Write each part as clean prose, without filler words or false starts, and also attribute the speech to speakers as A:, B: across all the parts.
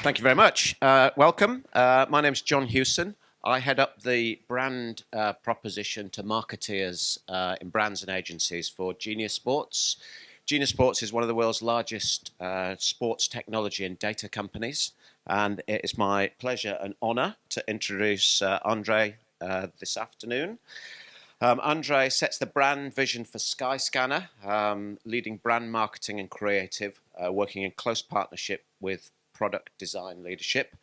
A: Thank you very much. Welcome. My name's John Hewson. I head up the brand proposition to marketeers in brands and agencies for Genius Sports. Genius Sports is one of the world's largest sports technology and data companies, and it is my pleasure and honor to introduce Andre this afternoon. Andre sets the brand vision for Skyscanner, leading brand marketing and creative, working in close partnership with product design leadership.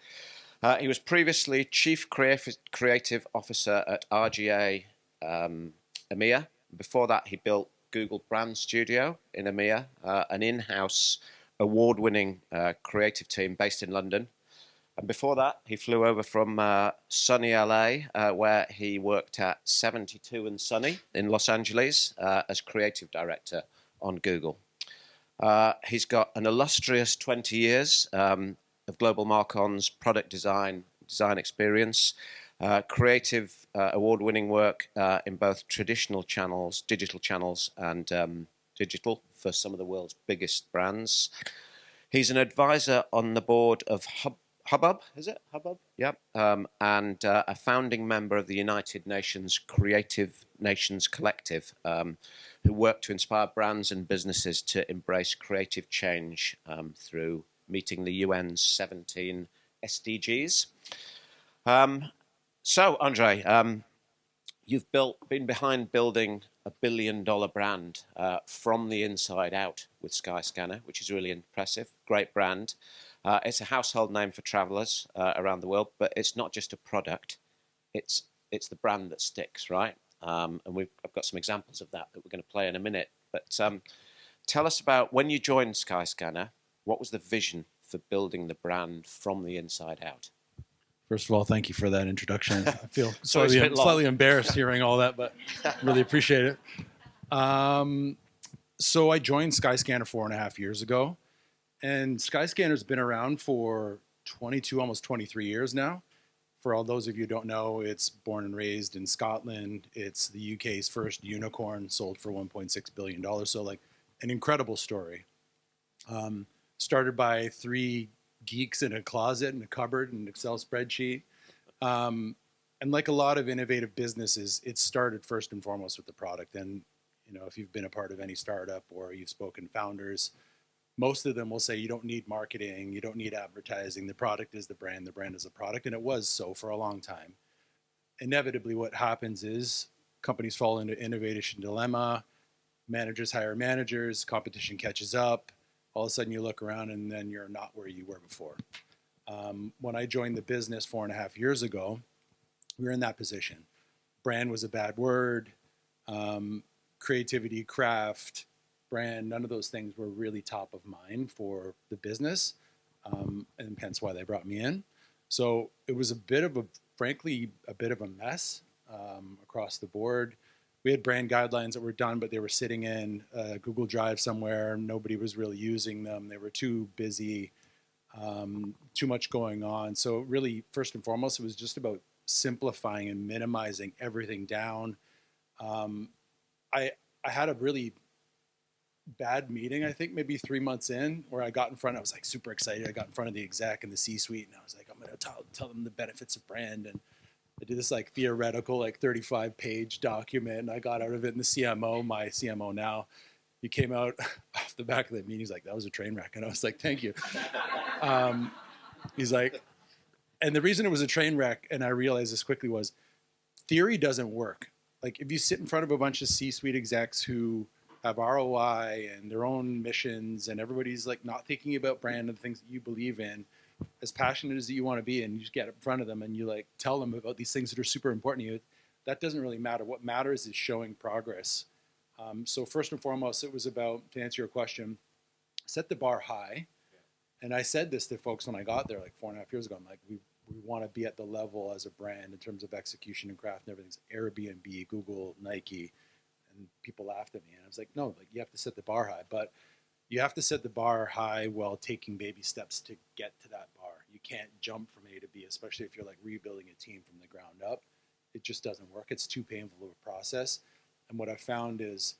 A: He was previously Chief Creative Officer at RGA EMEA. Before that, he built Google Brand Studio in EMEA, an in-house award-winning creative team based in London. And before that, he flew over from sunny LA, where he worked at 72 and Sunny in Los Angeles as creative director on Google. He's got an illustrious 20 years of global marcons, product design experience, creative award-winning work in both traditional channels, digital channels, and digital for some of the world's biggest brands. He's an advisor on the board of Hubbub, is it? Hubbub? Yeah. And a founding member of the United Nations Creative Nations Collective, who work to inspire brands and businesses to embrace creative change through meeting the UN's 17 SDGs. So, Andre, you've been behind building $1 billion brand from the inside out with Skyscanner, which is really impressive. Great brand. It's a household name for travelers around the world, but it's not just a product. It's the brand that sticks, right? And I've got some examples of that we're going to play in a minute. But tell us about when you joined Skyscanner, what was the vision for building the brand from the inside out?
B: First of all, thank you for that introduction. I feel slightly embarrassed hearing all that, but really appreciate it. So I joined Skyscanner 4.5 years ago, and Skyscanner's been around for 22, almost 23 years now. For all those of you who don't know, it's born and raised in Scotland. It's the UK's first unicorn, sold for $1.6 billion. So like an incredible story. Started by 3 geeks in a closet and a cupboard and an Excel spreadsheet. And like a lot of innovative businesses, it started first and foremost with the product. And, you know, if you've been a part of any startup or you've spoken to founders, most of them will say you don't need marketing, you don't need advertising. The product is the brand is a product. And it was so for a long time. Inevitably, what happens is companies fall into innovation dilemma, managers hire managers, competition catches up. All of a sudden you look around and then you're not where you were before. When I joined the business 4.5 years ago, we were in that position. Brand was a bad word. Creativity, craft, brand, none of those things were really top of mind for the business, and hence why they brought me in. So it was frankly, a bit of a mess across the board. We had brand guidelines that were done, but they were sitting in Google Drive somewhere. Nobody was really using them. They were too busy, too much going on. So really, first and foremost, it was just about simplifying and minimizing everything down. I had a really bad meeting, I think maybe 3 months in, where I got in front. I was like super excited. I got in front of the exec and the C-suite, and I was like, I'm going to tell them the benefits of brand. And I did this like theoretical, like 35-page document, and I got out of it. And the CMO, my CMO now, he came out off the back of the meeting. He's like, that was a train wreck. And I was like, thank you. He's like, and the reason it was a train wreck, and I realized this quickly, was theory doesn't work. Like if you sit in front of a bunch of C-suite execs who have ROI and their own missions, and everybody's like not thinking about brand and the things that you believe in, as passionate as you want to be, and you just get in front of them and you like tell them about these things that are super important to you, that doesn't really matter. What matters is showing progress. So first and foremost, it was about, to answer your question, set the bar high. And I said this to folks when I got there like 4.5 years ago. I'm like, we want to be at the level as a brand in terms of execution and craft and everything's Airbnb, Google, Nike. And people laughed at me. And I was like, no, like you have to set the bar high. But you have to set the bar high while taking baby steps to get to that bar. You can't jump from A to B, especially if you're like rebuilding a team from the ground up. It just doesn't work. It's too painful of a process. And what I found is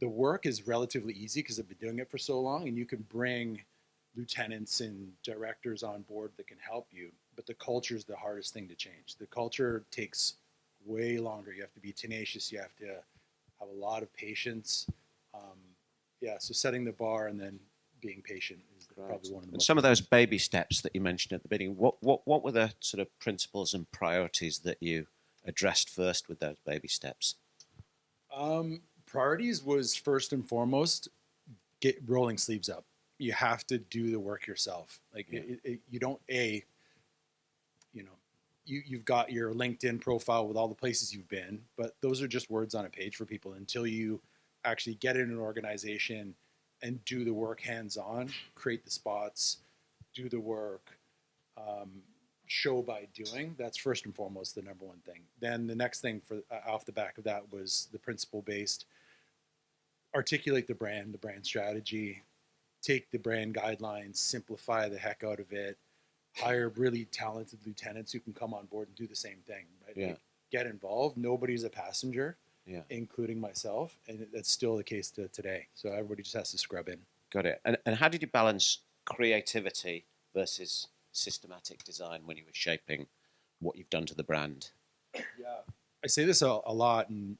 B: the work is relatively easy because I've been doing it for so long, and you can bring lieutenants and directors on board that can help you, but the culture is the hardest thing to change. The culture takes way longer. You have to be tenacious. You have to have a lot of patience. So setting the bar and then being patient is probably one of the most.
A: Some of those baby steps that you mentioned at the beginning, what were the sort of principles and priorities that you addressed first with those baby steps?
B: Priorities was first and foremost, get rolling sleeves up. You have to do the work yourself. Like you don't you've got your LinkedIn profile with all the places you've been, but those are just words on a page for people until you actually get in an organization and do the work hands-on, create the spots, do the work, show by doing. That's first and foremost the number one thing. Then the next thing off the back of that was the principle-based. Articulate the brand strategy, take the brand guidelines, simplify the heck out of it, hire really talented lieutenants who can come on board and do the same thing. Right?
A: Yeah.
B: Like, get involved. Nobody's a passenger, including myself, and that's still the case today. So everybody just has to scrub in.
A: Got it. And how did you balance creativity versus systematic design when you were shaping what you've done to the brand?
B: Yeah, I say this a lot, and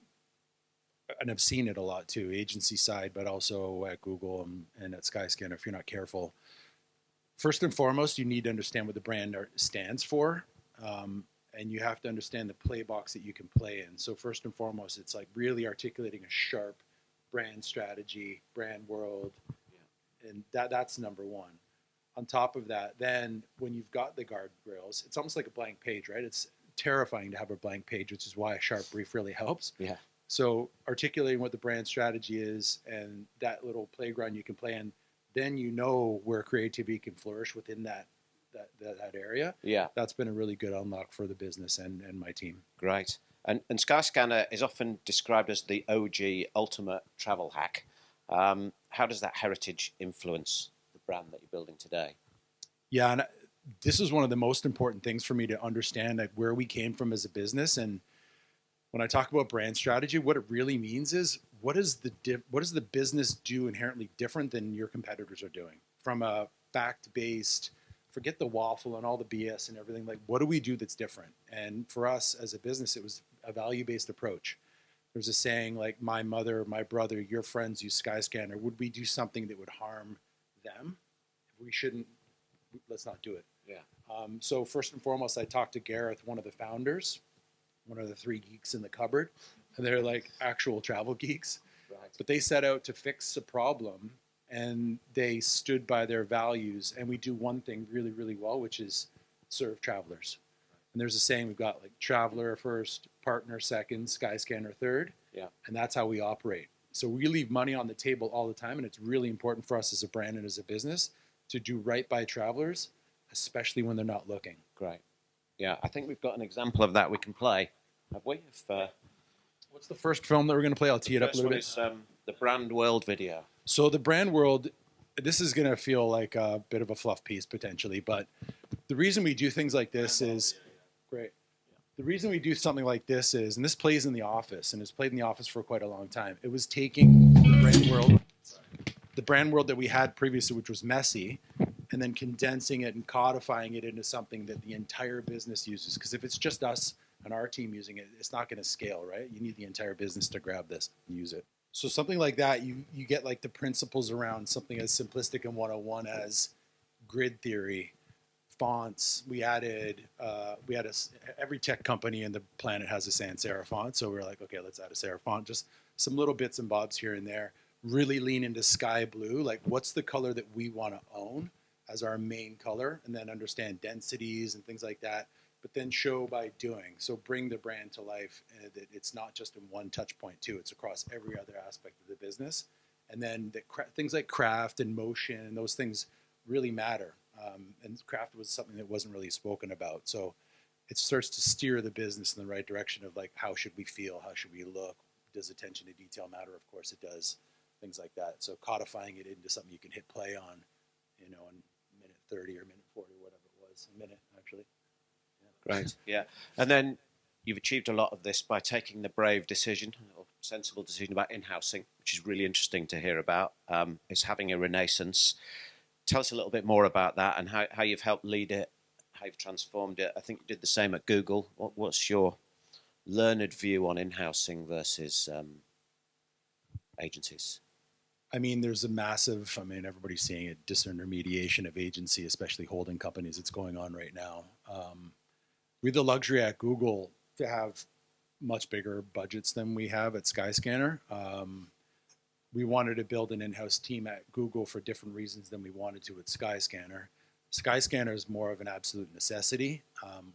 B: I've seen it a lot too, agency side, but also at Google and at Skyscanner, if you're not careful. First and foremost, you need to understand what the brand stands for, and you have to understand the play box that you can play in. So first and foremost, it's like really articulating a sharp brand strategy, brand world, and that's number one. On top of that, then when you've got the guardrails, it's almost like a blank page, right? It's terrifying to have a blank page, which is why a sharp brief really helps.
A: Yeah.
B: So articulating what the brand strategy is and that little playground you can play in, then you know where creativity can flourish within that area.
A: Yeah.
B: That's been a really good unlock for the business and my team.
A: Great. And Skyscanner is often described as the OG ultimate travel hack. How does that heritage influence the brand that you're building today?
B: Yeah, and this is one of the most important things for me to understand, like where we came from as a business. And when I talk about brand strategy, what it really means is what does the business do inherently different than your competitors are doing? From a fact-based, forget the waffle and all the BS and everything, like what do we do that's different? And for us as a business, it was a value-based approach. There's a saying like, my mother, my brother, your friends use Skyscanner. Would we do something that would harm them? If we shouldn't, let's not do it.
A: Yeah.
B: So first and foremost, I talked to Gareth, one of the founders, one of the three geeks in the cupboard. And they're like actual travel geeks. Right. But they set out to fix a problem, and they stood by their values. And we do one thing really, really well, which is serve travelers. And there's a saying, we've got like traveler first, partner second, Skyscanner third.
A: Yeah.
B: And that's how we operate. So we leave money on the table all the time. And it's really important for us as a brand and as a business to do right by travelers, especially when they're not looking.
A: Great. Yeah, I think we've got an example of that we can play. Have we?
B: What's the first film that we're going to play? I'll tee it up a little bit.
A: Is, the Brand World video.
B: So the Brand World, this is going to feel like a bit of a fluff piece potentially, but the reason we do things like this is great. The reason we do something like this is, and this plays in the office, and it's played in the office for quite a long time. It was taking the brand world that we had previously, which was messy, and then condensing it and codifying it into something that the entire business uses. Because if it's just us and our team using it, it's not going to scale, right? You need the entire business to grab this and use it. So something like that, you get like the principles around something as simplistic and 101 as grid theory, fonts. We added every tech company in the planet has a sans serif font. So we were like, okay, let's add a serif font. Just some little bits and bobs here and there. Really lean into sky blue. Like what's the color that we want to own as our main color, and then understand densities and things like that. But then show by doing. So bring the brand to life. That it's not just in one touch point too. It's across every other aspect of the business. And then things like craft and motion and those things really matter. And craft was something that wasn't really spoken about. So it starts to steer the business in the right direction of like, how should we feel? How should we look? Does attention to detail matter? Of course it does. Things like that. So codifying it into something you can hit play on, in minute 30 or minute 40, whatever it was. A minute, actually.
A: Great. Yeah. And then you've achieved a lot of this by taking the brave decision or sensible decision about in-housing, which is really interesting to hear about. It's having a renaissance. tell us a little bit more about that and how you've helped lead it, how you've transformed it. I think you did the same at Google. What's your learned view on in-housing versus agencies?
B: I mean, there's a massive, I mean, everybody's seeing it, disintermediation of agency, especially holding companies. It's going on right now. We have the luxury at Google to have much bigger budgets than we have at Skyscanner. We wanted to build an in-house team at Google for different reasons than we wanted to at Skyscanner. Skyscanner is more of an absolute necessity.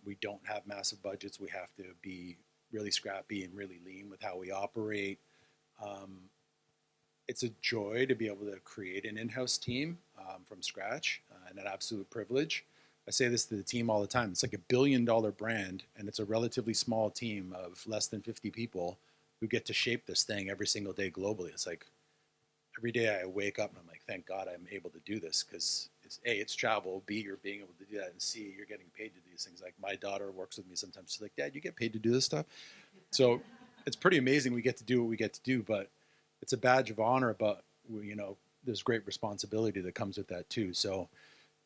B: We don't have massive budgets. We have to be really scrappy and really lean with how we operate. It's a joy to be able to create an in-house team from scratch and an absolute privilege. I say this to the team all the time. It's like $1 billion brand, and it's a relatively small team of less than 50 people who get to shape this thing every single day globally. It's like every day I wake up and I'm like, thank God I'm able to do this, because it's A, it's travel, B, you're being able to do that, and C, you're getting paid to do these things. Like my daughter works with me sometimes. She's like, Dad, you get paid to do this stuff? So it's pretty amazing we get to do what we get to do, but it's a badge of honor, but there's great responsibility that comes with that too. So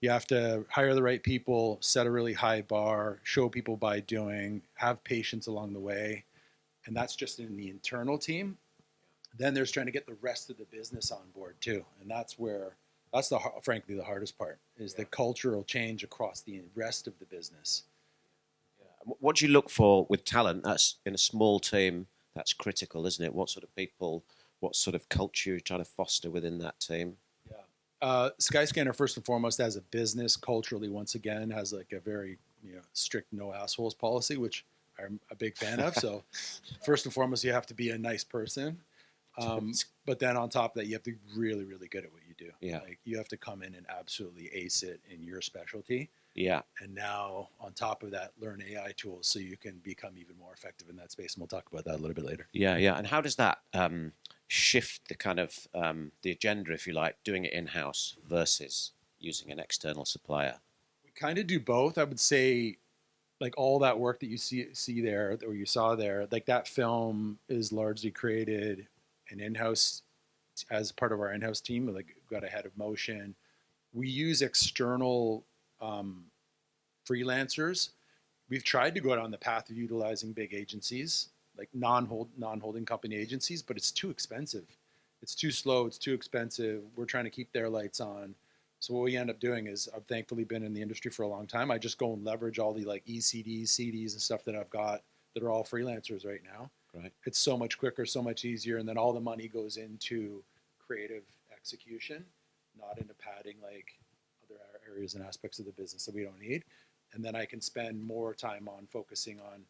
B: you have to hire the right people, set a really high bar, show people by doing, have patience along the way. And that's just in the internal team. Then there's trying to get the rest of the business on board too. And that's frankly the hardest part, is the cultural change across the rest of the business.
A: Yeah. What do you look for with talent? That's in a small team, that's critical, isn't it? What sort of people, what sort of culture you're trying to foster within that team?
B: Skyscanner, first and foremost, as a business, culturally, once again, has like a very strict no assholes policy, which I'm a big fan of. So first and foremost, you have to be a nice person. But then on top of that, you have to be really, really good at what you do.
A: Yeah.
B: Like you have to come in and absolutely ace it in your specialty.
A: Yeah.
B: And now on top of that, learn AI tools so you can become even more effective in that space. And we'll talk about that a little bit later.
A: Yeah, yeah. And how does that shift the kind of the agenda, if you like, doing it in-house versus using an external supplier?
B: We kind of do both. I would say, like all that work that you see there, or you saw there, like that film is largely created and in-house as part of our in-house team. Like got a head of motion. We use external freelancers. We've tried to go down the path of utilizing big agencies, like non-holding company agencies, but it's too expensive. It's too slow. It's too expensive. We're trying to keep their lights on. So what we end up doing is, I've thankfully been in the industry for a long time. I just go and leverage all the like ECDs, CDs, and stuff that I've got that are all freelancers right now.
A: Right.
B: It's so much quicker, so much easier, and then all the money goes into creative execution, not into padding like other areas and aspects of the business that we don't need. And then I can spend more time on focusing on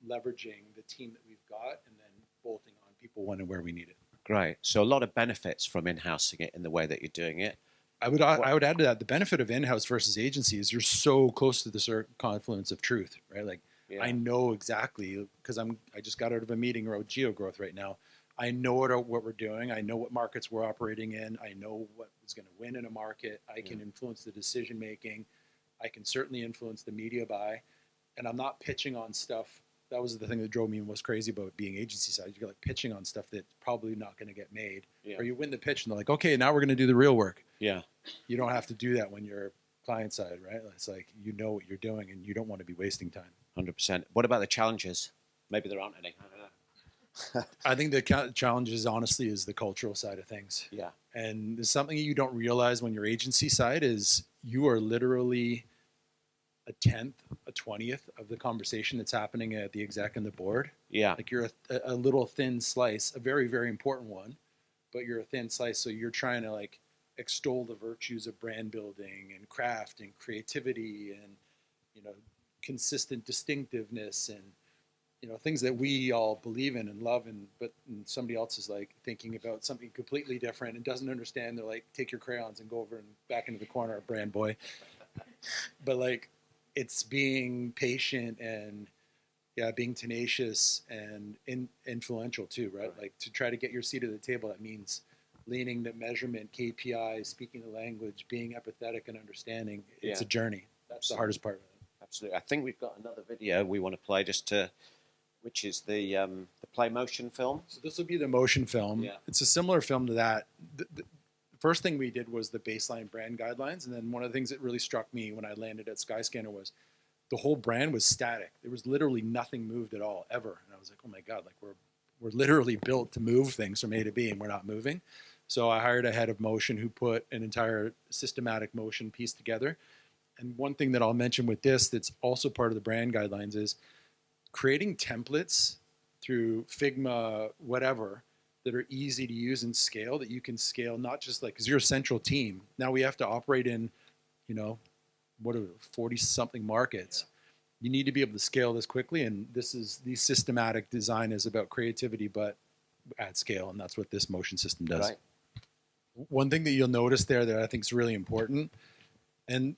B: leveraging the team that we've got and then bolting on people when and where we need it.
A: Great. So a lot of benefits from in-housing it in the way that you're doing it.
B: I would add to that, the benefit of in-house versus agency is you're so close to the confluence of truth, right? Like I know exactly, because I just got out of a meeting around geo-growth right now. I know what we're doing. I know what markets we're operating in. I know what is going to win in a market. I can influence the decision making. I can certainly influence the media buy, and I'm not pitching on stuff. That was the thing that drove me most crazy about being agency side. You get like pitching on stuff that's probably not going to get made, or you win the pitch and they're like, okay, now we're going to do the real work.
A: Yeah,
B: you don't have to do that when you're client side, right? It's like you know what you're doing, and you don't want to be wasting time.
A: 100%. What about the challenges? Maybe there aren't any. I don't know.
B: I think the challenges, honestly, is the cultural side of things.
A: Yeah,
B: and there's something you don't realize when you're agency side is you are literally a 10th, a 20th of the conversation that's happening at the exec and the board.
A: Yeah.
B: Like you're a little thin slice, a very, very important one, but you're a thin slice. So you're trying to like extol the virtues of brand building and craft and creativity and, consistent distinctiveness and, things that we all believe in and love. But somebody else is like thinking about something completely different and doesn't understand. They're like, take your crayons and go over and back into the corner, brand boy. But like, it's being patient and being tenacious and influential too, right? Like to try to get your seat at the table, that means leaning the measurement, KPIs, speaking the language, being empathetic and understanding. It's a journey. That's the hardest part of it.
A: Absolutely. I think we've got another video we want to play which is the play motion film.
B: So this will be the motion film.
A: Yeah.
B: It's a similar film to that. first thing we did was the baseline brand guidelines. And then one of the things that really struck me when I landed at Skyscanner was the whole brand was static. There was literally nothing moved at all, ever. And I was like, oh my God, like we're literally built to move things from A to B and we're not moving. So I hired a head of motion who put an entire systematic motion piece together. And one thing that I'll mention with this that's also part of the brand guidelines is creating templates through Figma, whatever, that are easy to use and scale, that you can scale, not just like, because you're a central team. Now we have to operate in, what are 40 something markets. You need to be able to scale this quickly. And the systematic design is about creativity, but at scale. And that's what this motion system does.
A: Right.
B: One thing that you'll notice there that I think is really important, and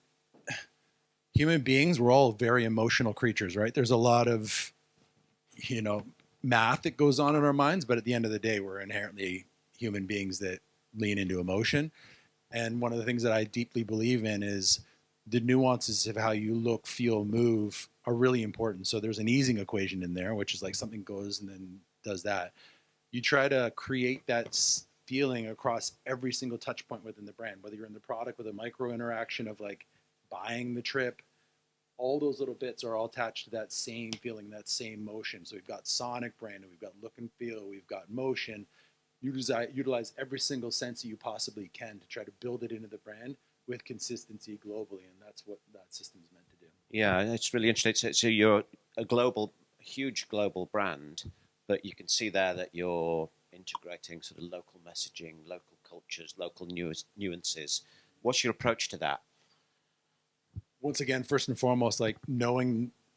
B: human beings, we're all very emotional creatures, right? There's a lot of, math that goes on in our minds, but at the end of the day, we're inherently human beings that lean into emotion. And one of the things that I deeply believe in is the nuances of how you look, feel, move are really important. So there's an easing equation in there, which is like something goes and then does that. You try to create that feeling across every single touch point within the brand, whether you're in the product with a micro interaction of like buying the trip, all those little bits are all attached to that same feeling, that same motion. So we've got sonic branding, we've got look and feel, we've got motion. Utilize every single sense that you possibly can to try to build it into the brand with consistency globally, and that's what that system is meant to do.
A: Yeah, it's really interesting. So you're a huge global brand, but you can see there that you're integrating sort of local messaging, local cultures, local nuances. What's your approach to that?
B: Once again, first and foremost, like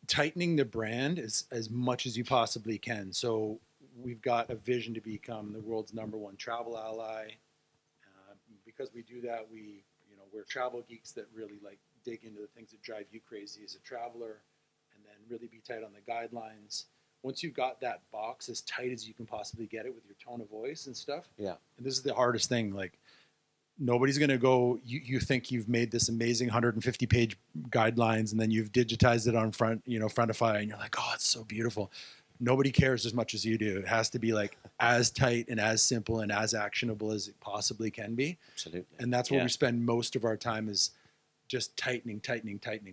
B: tightening the brand as much as you possibly can. So we've got a vision to become the world's #1 travel ally. Because we do that, we're travel geeks that really like dig into the things that drive you crazy as a traveler, and then really be tight on the guidelines. Once you've got that box as tight as you can possibly get it with your tone of voice and stuff.
A: Yeah.
B: And this is the hardest thing. Like, nobody's going to go, you think you've made this amazing 150-page guidelines and then you've digitized it on Frontify and you're like, oh, it's so beautiful. Nobody cares as much as you do. It has to be like as tight and as simple and as actionable as it possibly can be.
A: Absolutely.
B: And that's where we spend most of our time, is just tightening,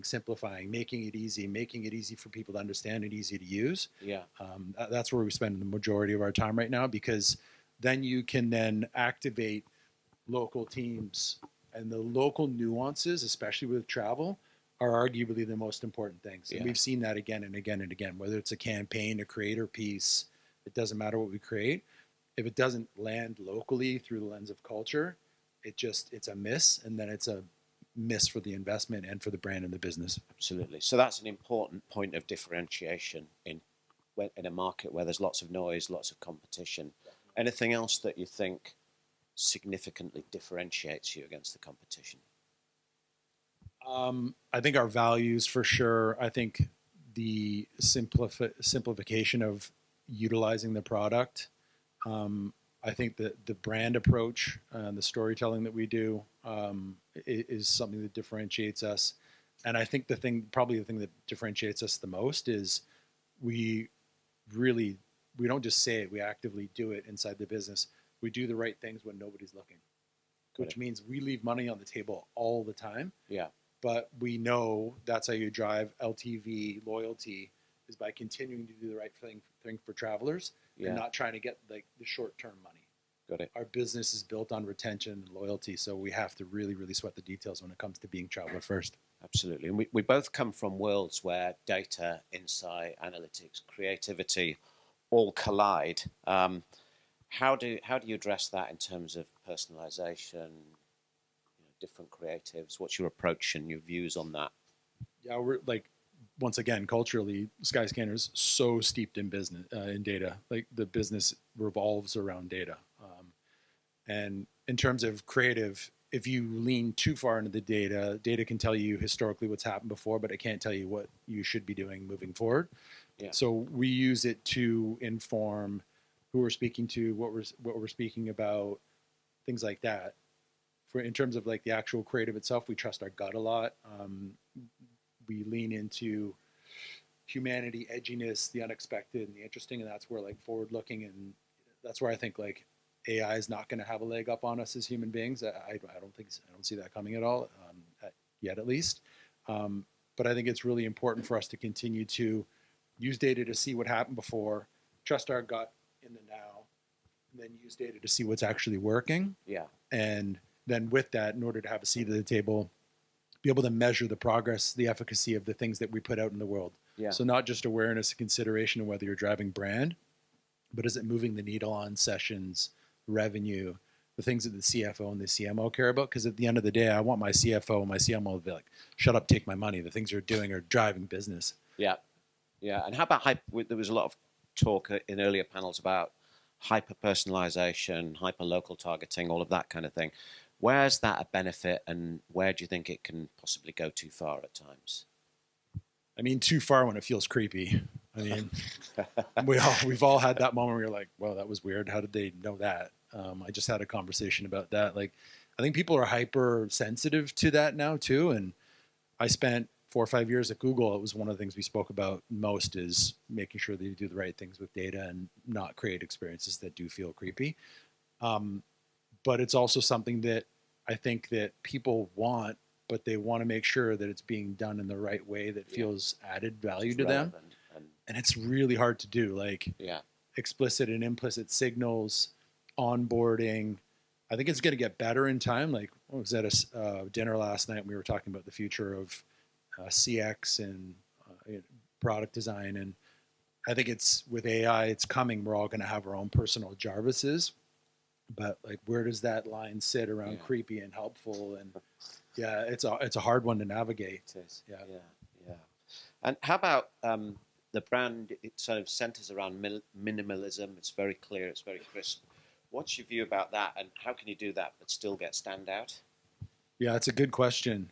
B: simplifying, making it easy for people to understand and easy to use.
A: Yeah.
B: That's where we spend the majority of our time right now, because then you can then activate local teams, and the local nuances, especially with travel, are arguably the most important things. And we've seen that again and again and again, whether it's a campaign, a creator piece, it doesn't matter what we create. If it doesn't land locally through the lens of culture, it's a miss, and then it's a miss for the investment and for the brand and the business.
A: Absolutely. So that's an important point of differentiation in a market where there's lots of noise, lots of competition. Anything else that you think significantly differentiates you against the competition?
B: I think our values, for sure. I think the simplification of utilizing the product. I think that the brand approach and the storytelling that we do is something that differentiates us. And I think the thing that differentiates us the most is we don't just say it, we actively do it inside the business. We do the right things when nobody's looking, which means we leave money on the table all the time. Yeah. But we know that's how you drive LTV loyalty, is by continuing to do the right thing for travelers and not trying to get like the short-term money.
A: Got it.
B: Our business is built on retention and loyalty, so we have to really, really sweat the details when it comes to being traveler first.
A: Absolutely. And we both come from worlds where data, insight, analytics, creativity all collide. How do you address that in terms of personalization, different creatives? What's your approach and your views on that?
B: Yeah, we're like, once again, culturally, Skyscanner is so steeped in business, in data. Like, the business revolves around data. And in terms of creative, if you lean too far into the data can tell you historically what's happened before, but it can't tell you what you should be doing moving forward. Yeah. So we use it to inform who we're speaking to, what we're speaking about, things like that. In terms of like the actual creative itself, we trust our gut a lot. We lean into humanity, edginess, the unexpected, and the interesting, and that's where like forward looking, and that's where I think like AI is not going to have a leg up on us as human beings. I don't see that coming at all, yet at least. But I think it's really important for us to continue to use data to see what happened before, trust our gut in the now, and then use data to see what's actually working.
A: Yeah.
B: And then with that, in order to have a seat at the table, be able to measure the progress, the efficacy of the things that we put out in the world.
A: Yeah.
B: So not just awareness and consideration of whether you're driving brand, but is it moving the needle on sessions, revenue, the things that the CFO and the CMO care about? Because at the end of the day, I want my CFO and my CMO to be like, shut up, take my money. The things you're doing are driving business.
A: Yeah. Yeah. And how about there was a lot of talk in earlier panels about hyper-personalization, hyper-local targeting, all of that kind of thing. Where's that a benefit, and where do you think it can possibly go too far at times?
B: I mean, too far when it feels creepy. I mean, we've all had that moment where you're like, well, that was weird. How did they know that? I just had a conversation about that. Like, I think people are hyper sensitive to that now too. And I spent 4 or 5 years at Google. It was one of the things we spoke about most, is making sure that you do the right things with data and not create experiences that do feel creepy. But it's also something that I think that people want, but they want to make sure that it's being done in the right way that feels added value to them. And it's really hard to do, like explicit and implicit signals, onboarding. I think it's going to get better in time. Like, I was at a dinner last night and we were talking about the future of CX and product design. And I think it's, with AI, it's coming. We're all going to have our own personal Jarvises. But like, where does that line sit around creepy and helpful? And it's a hard one to navigate.
A: It is. Yeah. And how about the brand? It sort of centers around minimalism. It's very clear. It's very crisp. What's your view about that? And how can you do that but still get standout? Yeah,
B: it's a good question.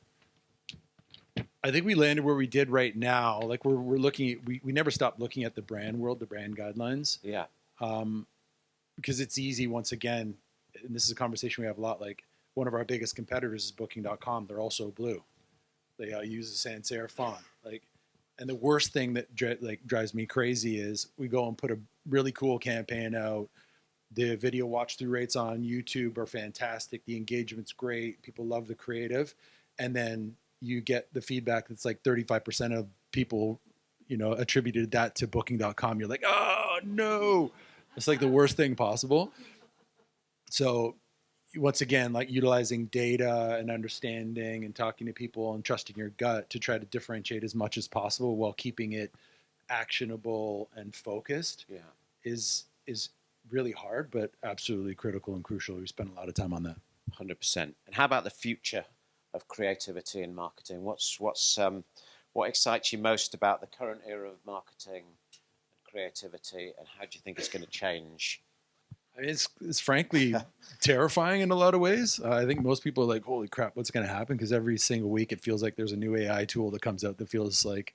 B: I think we landed where we did right now. Like, we're looking. We never stopped looking at the brand world, the brand guidelines.
A: Yeah.
B: Because it's easy, once again, and this is a conversation we have a lot, like, one of our biggest competitors is Booking.com. They're also blue. They use the sans serif font. Like, and the worst thing that drives me crazy is we go and put a really cool campaign out. The video watch through rates on YouTube are fantastic. The engagement's great. People love the creative. And then you get the feedback that's like 35% of people, attributed that to Booking.com. You're like, oh no. It's like the worst thing possible. So once again, like, utilizing data and understanding and talking to people and trusting your gut to try to differentiate as much as possible while keeping it actionable and focused is really hard, but absolutely critical and crucial. We spend a lot of time on that.
A: 100%. And how about the future of creativity and marketing? What excites you most about the current era of marketing and creativity, and how do you think it's going to change?
B: I mean, it's frankly terrifying in a lot of ways. I think most people are like, holy crap, what's going to happen? Because every single week it feels like there's a new AI tool that comes out that feels like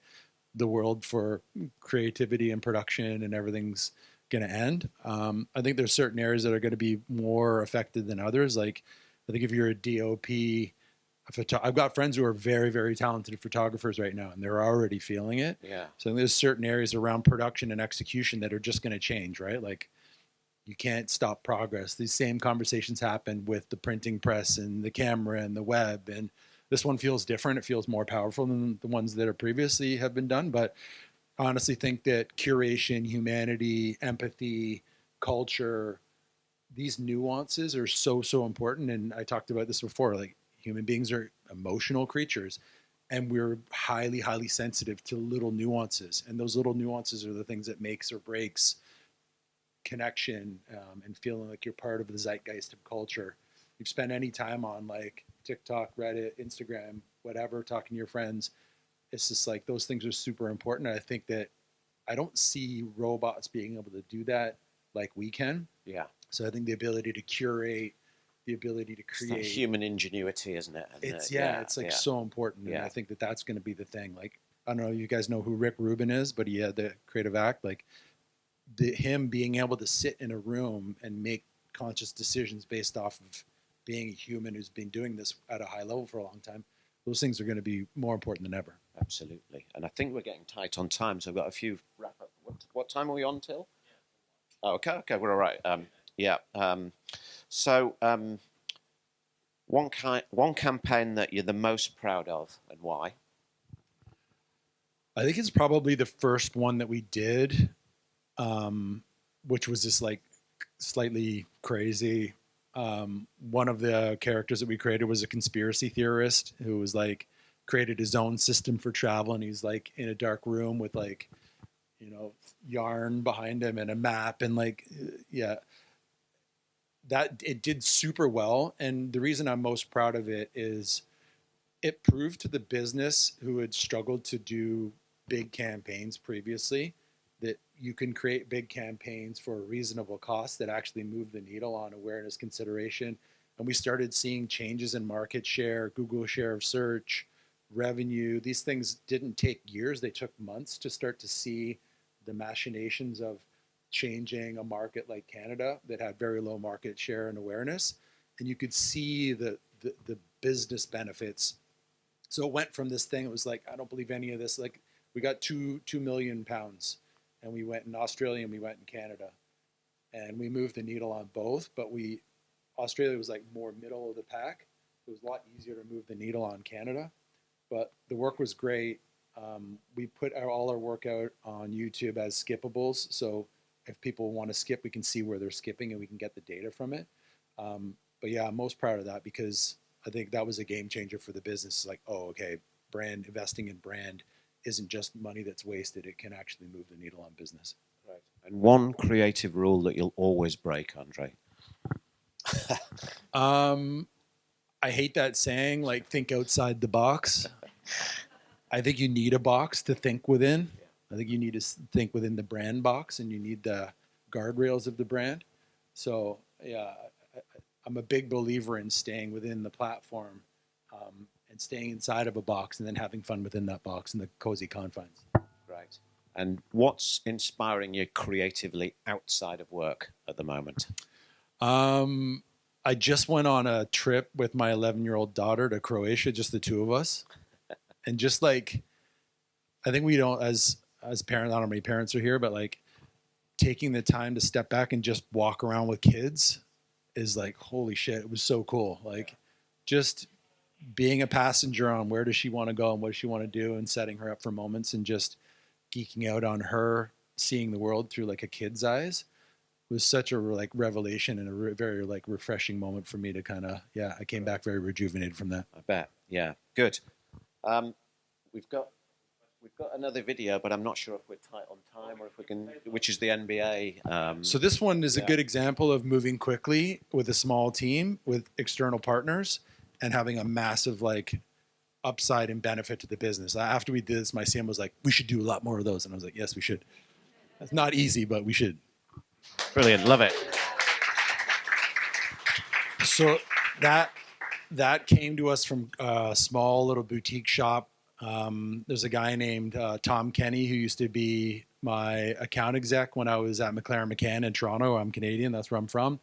B: the world for creativity and production and everything's going to end. I think there's certain areas that are going to be more affected than others. Like, I think if you're a DOP, I've got friends who are very, very talented photographers right now, and they're already feeling it.
A: Yeah.
B: So there's certain areas around production and execution that are just going to change, right? Like, you can't stop progress. These same conversations happen with the printing press and the camera and the web. And this one feels different. It feels more powerful than the ones that are previously have been done. But I honestly think that curation, humanity, empathy, culture, these nuances are so, so important. And I talked about this before, like, human beings are emotional creatures, and we're highly, highly sensitive to little nuances. And those little nuances are the things that makes or breaks connection, and feeling like you're part of the zeitgeist of culture. You've spent any time on like TikTok, Reddit, Instagram, whatever, talking to your friends. It's just like, those things are super important. And I think that I don't see robots being able to do that like we can.
A: Yeah.
B: So I think the ability to curate, the ability to create,
A: it's human ingenuity, isn't it? And
B: it's so important. And I think that that's going to be the thing. Like, I don't know, you guys know who Rick Rubin is, but he had the Creative Act. Like, him being able to sit in a room and make conscious decisions based off of being a human who's been doing this at a high level for a long time, those things are going to be more important than ever.
A: Absolutely. And I think we're getting tight on time, so I've got a few wrap up. What time are we on till? Oh, okay, we're all right. Yeah. One campaign that you're the most proud of, and why?
B: I think it's probably the first one that we did, which was just like slightly crazy. One of the characters that we created was a conspiracy theorist who was like created his own system for travel, and he's like in a dark room with like, yarn behind him and a map, and like, yeah, that it did super well. And the reason I'm most proud of it is it proved to the business who had struggled to do big campaigns previously that you can create big campaigns for a reasonable cost that actually move the needle on awareness consideration. And we started seeing changes in market share, Google share of search, revenue. These things didn't take years, they took months to start to see the machinations of changing a market like Canada that had very low market share and awareness. And you could see the business benefits. So it went from this thing, it was like, I don't believe any of this. Like, we got £2 million, and we went in Australia and we went in Canada, and we moved the needle on both. But Australia was like more middle of the pack. It was a lot easier to move the needle on Canada, but the work was great. We put all our work out on YouTube as skippables, so if people want to skip, we can see where they're skipping and we can get the data from it. But yeah, I'm most proud of that because I think that was a game changer for the business. Like, oh, okay, investing in brand isn't just money that's wasted. It can actually move the needle on business.
A: Right. And one creative rule that you'll always break, Andre?
B: I hate that saying, like, think outside the box. I think you need a box to think within. I think you need to think within the brand box, and you need the guardrails of the brand. So, yeah, I'm a big believer in staying within the platform, and staying inside of a box and then having fun within that box in the cozy confines.
A: Right. And what's inspiring you creatively outside of work at the moment?
B: I just went on a trip with my 11-year-old daughter to Croatia, just the two of us. And just like, I think we don't, as parents, I don't know how many parents are here, but like taking the time to step back and just walk around with kids is like, holy shit, it was so cool. Like, just being a passenger on where does she want to go and what does she want to do, and setting her up for moments and just geeking out on her seeing the world through like a kid's eyes was such a like revelation and a very like refreshing moment for me to kind of, yeah, I came back very rejuvenated from that.
A: I bet. Yeah. Good. We've got another video, but I'm not sure if we're tight on time or if we can, which is the NBA.
B: So this one is a good example of moving quickly with a small team with external partners and having a massive like upside and benefit to the business. After we did this, my CM was like, we should do a lot more of those. And I was like, yes, we should. It's not easy, but we should.
A: Brilliant. Love it.
B: So that came to us from a small little boutique shop. There's a guy named Tom Kenny who used to be my account exec when I was at McLaren McCann in Toronto. I'm Canadian. That's where I'm from.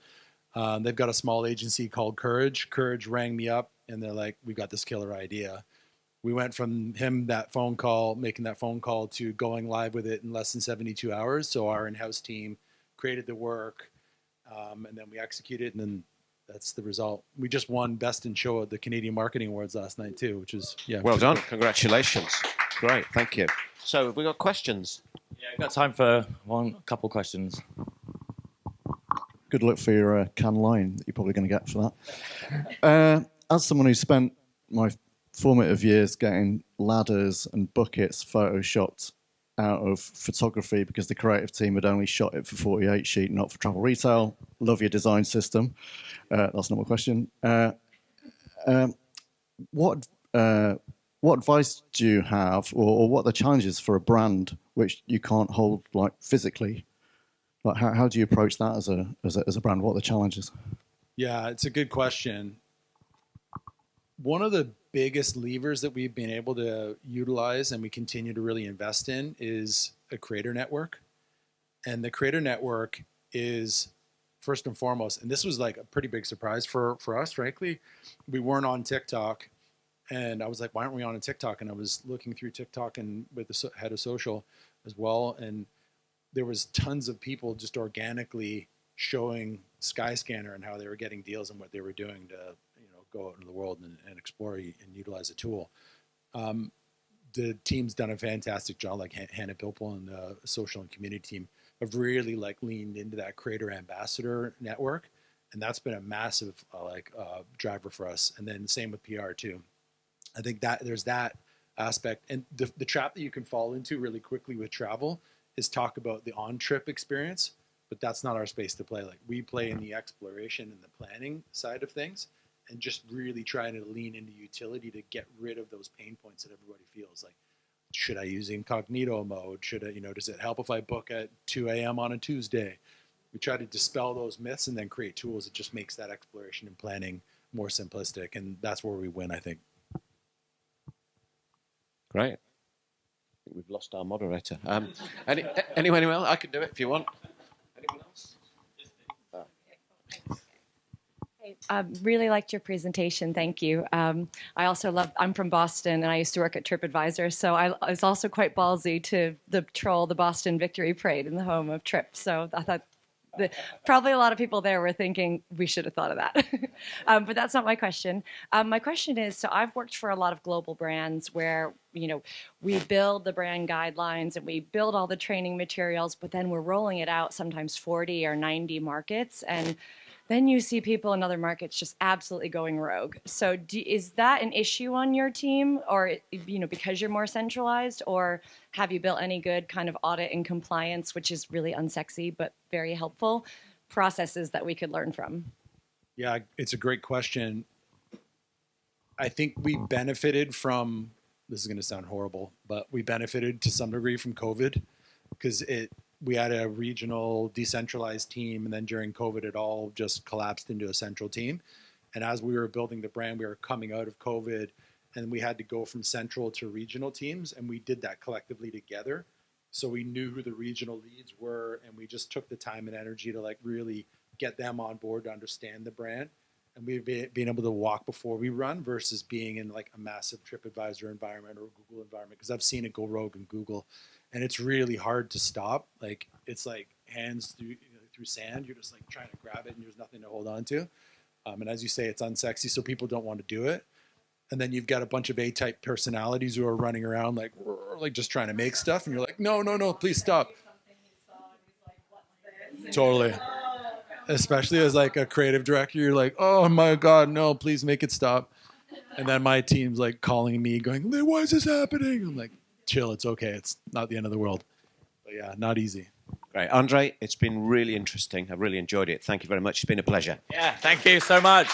B: They've got a small agency called Courage. Courage rang me up and they're like, we got this killer idea. We went from making that phone call to going live with it in less than 72 hours. So our in-house team created the work, and then we executed, and then that's the result. We just won Best in Show at the Canadian Marketing Awards last night too, which is, yeah.
A: Well done. Cool. Congratulations. Great. Thank you. So have we got questions?
C: Yeah, we've got time for a couple questions.
D: Good luck for your can line that you're probably going to get for that. As someone who spent my formative years getting ladders and buckets photoshopped out of photography because the creative team had only shot it for 48 sheet, not for travel retail. Love your design system. That's not my question. What advice do you have, or what are the challenges for a brand which you can't hold like physically? Like how do you approach that as a brand? What are the challenges?
B: Yeah, it's a good question. One of the biggest levers that we've been able to utilize and we continue to really invest in is a creator network. And the creator network is first and foremost, and this was like a pretty big surprise for us, frankly. We weren't on TikTok, and I was like, why aren't we on TikTok? And I was looking through TikTok and with the head of social as well, and there was tons of people just organically showing Skyscanner and how they were getting deals and what they were doing to go out into the world and explore and utilize the tool. The team's done a fantastic job, like Hannah Pilpel and the social and community team have really leaned into that creator ambassador network. And that's been a massive driver for us. And then same with PR too. I think that there's that aspect. And the trap that you can fall into really quickly with travel is talk about the on-trip experience, but that's not our space to play. Like we play in the exploration and the planning side of things, and just really trying to lean into utility to get rid of those pain points that everybody feels like. Should I use incognito mode? Should I, does it help if I book at 2 a.m. on a Tuesday? We try to dispel those myths and then create tools that just makes that exploration and planning more simplistic. And that's where we win, I think.
A: Great. I think we've lost our moderator. Anyone else? I can do it if you want. Anyone else?
E: I really liked your presentation. Thank you. I also I'm from Boston, and I used to work at TripAdvisor, so I was also quite ballsy to troll the Boston Victory Parade in the home of Trip. So I thought probably a lot of people there were thinking we should have thought of that. But that's not my question. My question is, so I've worked for a lot of global brands where, we build the brand guidelines and we build all the training materials, but then we're rolling it out sometimes 40 or 90 markets. And then you see people in other markets just absolutely going rogue. So is that an issue on your team, or because you're more centralized, or have you built any good kind of audit and compliance, which is really unsexy but very helpful, processes that we could learn from?
B: Yeah, it's a great question. I think we benefited from, this is going to sound horrible, but we benefited to some degree from COVID because we had a regional decentralized team, and then during COVID, it all just collapsed into a central team. And as we were building the brand, we were coming out of COVID, and we had to go from central to regional teams, and we did that collectively together. So we knew who the regional leads were, and we just took the time and energy to really get them on board to understand the brand. And we've been able to walk before we run versus being in a massive TripAdvisor environment or Google environment, because I've seen it go rogue in Google. And it's really hard to stop. It's like hands through sand. You're just trying to grab it, and there's nothing to hold on to. And as you say, it's unsexy, so people don't want to do it. And then you've got a bunch of A-type personalities who are running around just trying to make stuff, and you're like, no, please stop. Totally. Especially as a creative director, you're like, oh my God, no, please make it stop. And then my team's calling me, going, why is this happening? I'm like, chill, it's okay. It's not the end of the world. But yeah, not easy.
A: Great. Andre, it's been really interesting. I've really enjoyed it. Thank you very much. It's been a pleasure.
C: Yeah, thank you so much.